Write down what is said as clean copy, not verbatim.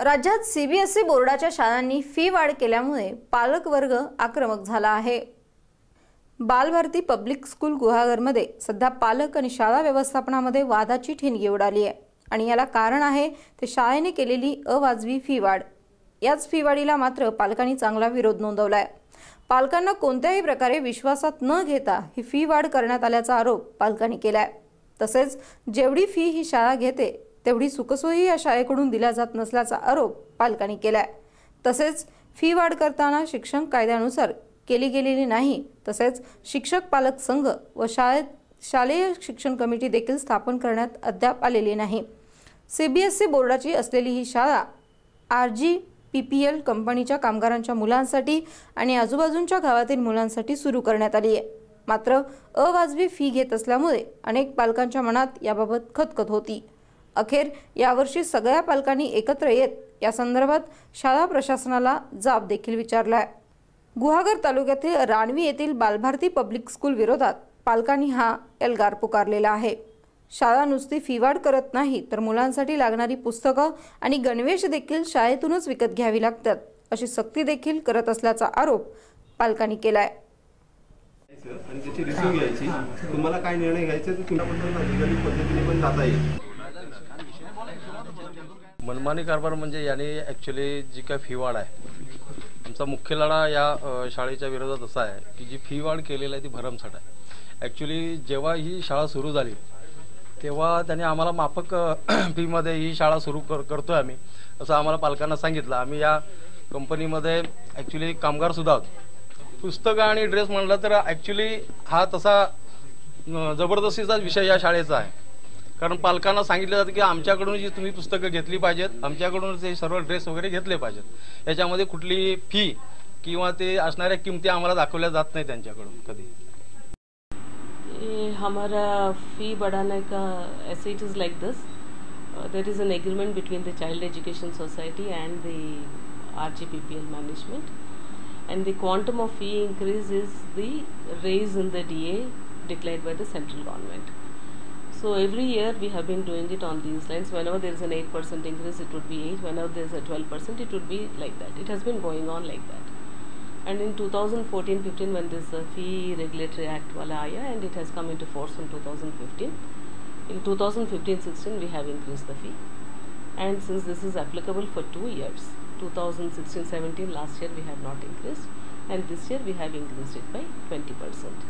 राज्यात सीबीएसई बोर्डाच्या शाळांनी फी वाढ केल्यामुळे पालक वर्ग आक्रमक झाला आहे। बालभारती पब्लिक स्कूल गुहागरमध्ये सध्या पालक आणि शाळा व्यवस्थापनामध्ये वादाची ठिणगी उडाली आहे आणि याला कारण आहे ते शाळेने केलेली अवाजवी फी वाढ। याच फी वाढीला मात्र पालकांनी चांगला विरोध नोंदवलाय। पालकांना कोणत्याही प्रकारे विश्वासात न घेता ही फी वाढ करण्यात आल्याचा आरोप पालकांनी केलाय। तसेच जेवढी फी ही शाळा घेते तेवढी सुखसोयी या शाळेकडून दिल्या जात नसल्याचा आरोप पालकांनी केलाय। तसेच फी वाढ करताना शिक्षण कायद्यानुसार केली गेलेली नाही। तसेच शिक्षक पालक संघ व शालेय शिक्षण कमिटी देखील स्थापन करण्यात अद्याप आलेली नाही। सीबीएसई बोर्डाची असलेली ही शाळा RGPPL कंपनीच्या कामगारांच्या मुलांसाठी आणि आजूबाजूच्या गावातील मुलांसाठी सुरू करण्यात आली आहे। मात्र अवाजवी फी घेत असल्यामुळे अनेक पालकांच्या मनात याबाबत खतखत होती। अखेर यावर्षी सगळ्या पालकांनी एकत्र येत या संदर्भात शाळा प्रशासनाला जाब देखील विचारलाय। गुहागर तालुक्यातील रानवी येथील बालभारती पब्लिक स्कूल विरोधात पालकांनी हा एल्गार पुकारलेला आहे। शाळा नुसती फी वाढ करत नाही तर मुलांसाठी लागणारी पुस्तकं आणि गणवेश देखील शाळेतूनच विकत घ्यावी लागतात अशी सक्ती देखील करत असल्याचा आरोप पालकांनी केलाय। आणि त्याची रिव्ह्यू घ्यायची, तुम्हाला काय निर्णय घ्यायचा ते तुमच्याबद्दल लीगली पद्धतीने पण जाता येईल। मनमानी कारभार म्हणजे याने ॲक्च्युली जी काय फी वाढ आहे, आमचा मुख्य लढा या शाळेच्या विरोधात असा आहे की जी फी वाढ केलेली आहे ती भरमसाठ आहे। ॲक्च्युली जेव्हा ही शाळा सुरू झाली तेव्हा त्यांनी आम्हाला माफक फीमध्ये ही शाळा सुरू करतोय आम्ही असं आम्हाला पालकांना सांगितलं। आम्ही या कंपनीमध्ये ॲक्च्युली कामगारसुद्धा आहोत। पुस्तकं आणि ड्रेस म्हणलं तर ॲक्च्युली हा तसा जबरदस्तीचाच विषय या शाळेचा आहे, कारण पालकांना सांगितलं जातं की आमच्याकडून जी तुम्ही पुस्तकं घेतली पाहिजेत, आमच्याकडून ते सर्व ड्रेस वगैरे घेतले पाहिजेत। याच्यामध्ये कुठली फी किंवा ते असणाऱ्या किमती आम्हाला दाखवल्या जात नाही त्यांच्याकडून कधी। हमारा फी बढ़ाने का ऐसे it is like this, there is an agreement between the child education society and the RGPPL management, and the quantum of fee increase is the raise in the DA declared by the central government. So every year we have been doing it on these lines. Whenever there is an 8% increase, it would be 8. Whenever there is a 12%, it would be like that. It has been going on like that. And in 2014-15, when this fee regulatory act wala aaya, and it has come into force in 2015. In 2015-16, we have increased the fee, and since this is applicable for 2 years, 2016-17 last year we have not increased, and this year we have increased it by 20%.